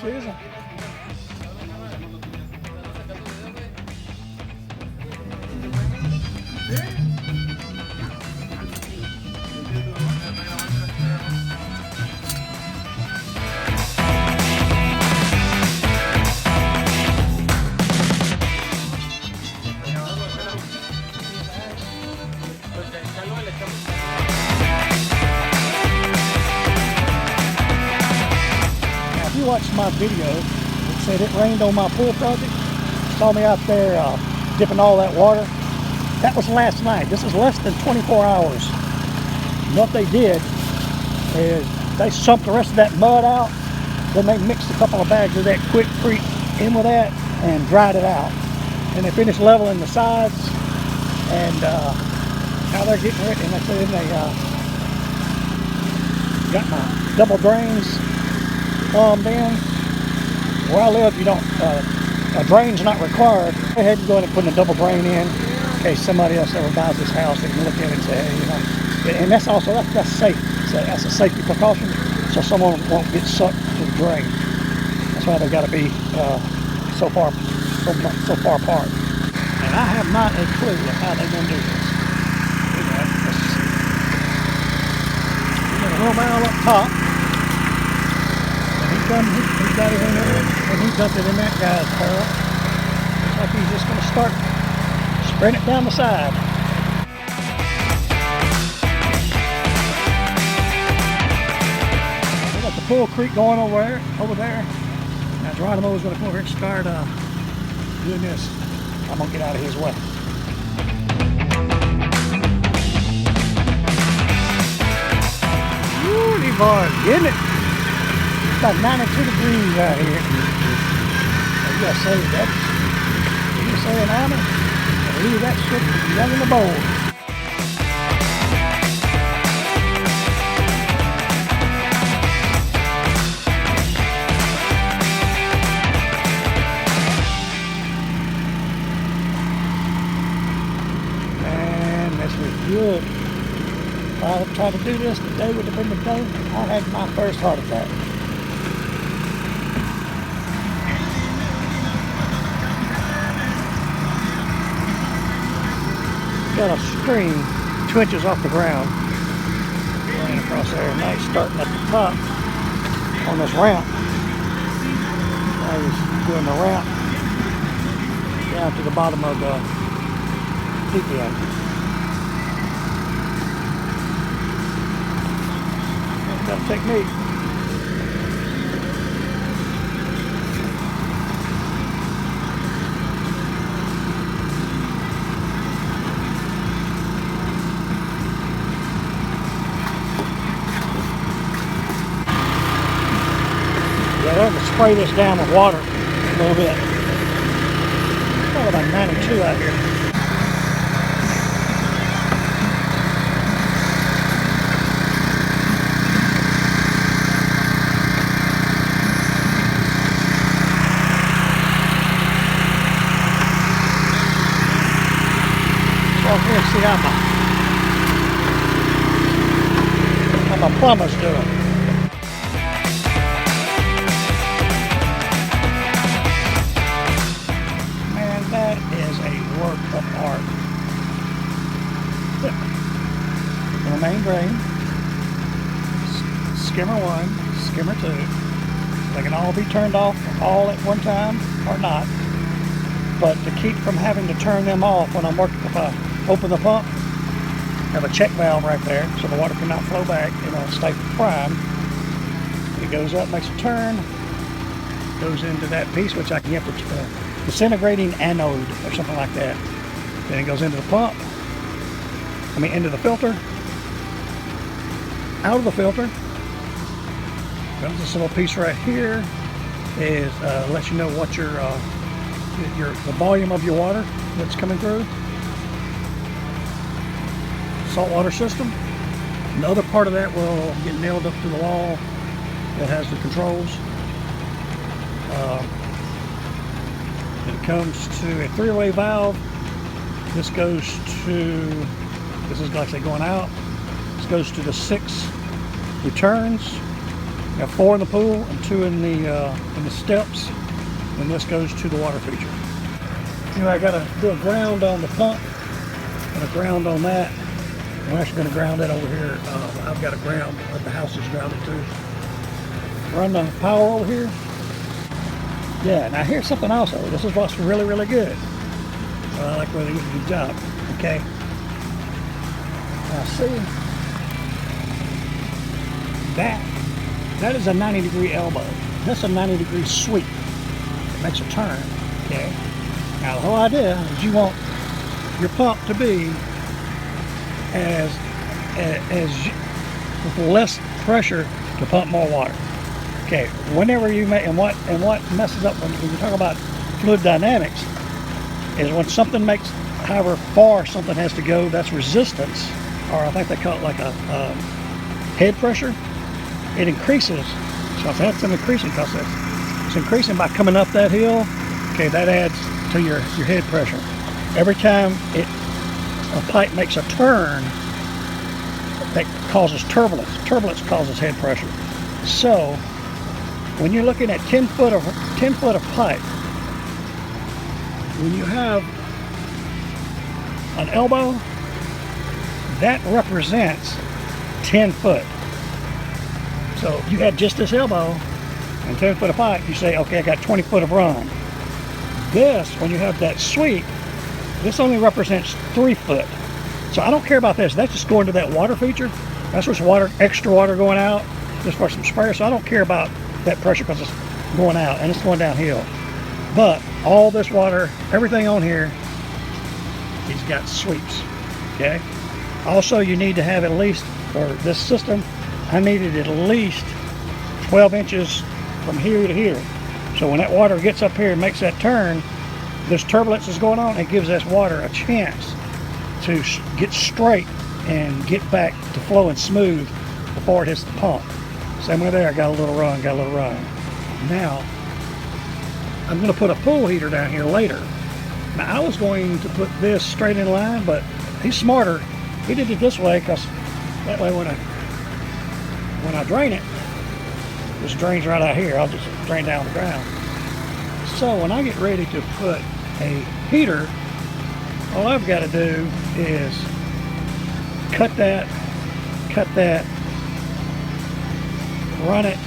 Cheers. If you watched my video, it said it rained on my pool project. Saw me out there dipping all that water. That was last night. This is less than 24 hours. And what they did is they sumped the rest of that mud out. Then they mixed a couple of bags of that Pool Crete in with that and dried it out. And they finished leveling the sides. And now they're getting ready. And then they got my double drains plumbed in. Where I live, you don't, a drain's not required. Go ahead and go in and put a double drain in case somebody else ever buys this house. They can look at it and say, hey, you know. And that's also, that's safe. That's a safety precaution, so someone won't get sucked to the drain. That's why they've got to be so far apart. And I have not a clue of how they're going to do this. Got a little barrel up top. He got it in there, and he dumped it in that guy's barrel. Looks like he's just going to start spreading it down the side. We got the Pool Crete going over there. Now Geronimo is going to come over here and start doing this. I'm going to get out of his way. Woo, these boys getting it. About 92 degrees out here. You gotta save that. You gotta save an ounce and leave that shit down in the bowl. Man, this was good. If I had tried to do this, today would have been the day I had my first heart attack. Got a stream 2 inches off the ground running across there. Now he's starting at the top on this ramp. Now he's doing the ramp down to the bottom of the deep end. That's a technique. Yeah, they're going to spray this down with water a little bit. It's probably about 92 out here. So let's see how my plumber's doing. Work of art. The main drain, skimmer 1, skimmer 2. They can all be turned off all at one time or not. But to keep from having to turn them off when I'm working, if I open the pump, I have a check valve right there so the water cannot flow back and it'll stay primed. It goes up, makes a turn, goes into that piece which I can get for disintegrating anode or something like that. Then it goes into the pump, into the filter, out of the filter. Well, this little piece right here is lets you know what the volume of your water that's coming through. Saltwater system. And the other part of that will get nailed up to the wall that has the controls. It comes to a 3-way valve. This goes to, this is like I say going out. This goes to the 6 returns. Got 4 in the pool and 2 in the steps. And this goes to the water feature. Anyway, I gotta do a ground on the pump and a ground on that. I'm actually gonna ground that over here. I've got a ground, but the house is grounded too. Run the power over here. Yeah, now here's something also. This is what's really, really good. I like where they get the job. Okay. Now see, that is a 90-degree elbow. That's a 90-degree sweep. It makes a turn. Okay. Now the whole idea is you want your pump to be as with less pressure to pump more water. Okay. Whenever you make and what messes up when you talk about fluid dynamics is when something makes, however far something has to go, that's resistance, or I think they call it like a head pressure. It increases. So that's an increasing process. It's increasing by coming up that hill. Okay, that adds to your head pressure. Every time a pipe makes a turn, that causes turbulence. Turbulence causes head pressure. So when you're looking at 10 foot of pipe, when you have an elbow, that represents 10 foot. So if you had just this elbow and 10 foot of pipe, you say, okay, I got 20 foot of run. This, when you have that sweep, this only represents 3 foot. So I don't care about this. That's just going to that water feature. That's what's water, extra water going out, just for some sprayer. So I don't care about that pressure because it's going out and it's going downhill. But all this water, everything on here, he's got sweeps. Okay. Also, you need to have at least, for this system, I needed at least 12 inches from here to here. So when that water gets up here and makes that turn, this turbulence is going on. It gives this water a chance to get straight and get back to flowing smooth before it hits the pump. Same way there, I got a little run, Now, I'm going to put a pool heater down here later. Now, I was going to put this straight in line, but he's smarter. He did it this way because that way when I drain it, this drains right out here. I'll just drain down the ground. So when I get ready to put a heater, all I've got to do is cut that, run it,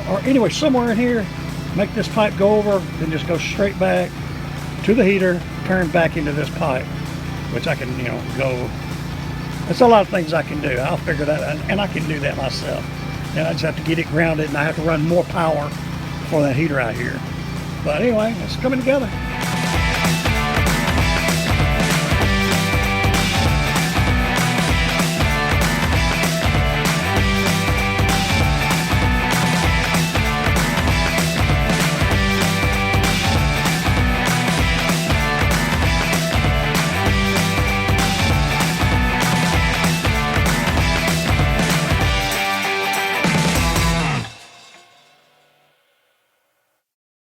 or anyway, somewhere in here, make this pipe go over, then just go straight back to the heater, turn back into this pipe, which I can, go. There's a lot of things I can do. I'll figure that out, and I can do that myself. And I just have to get it grounded, and I have to run more power for that heater out here. But anyway, it's coming together.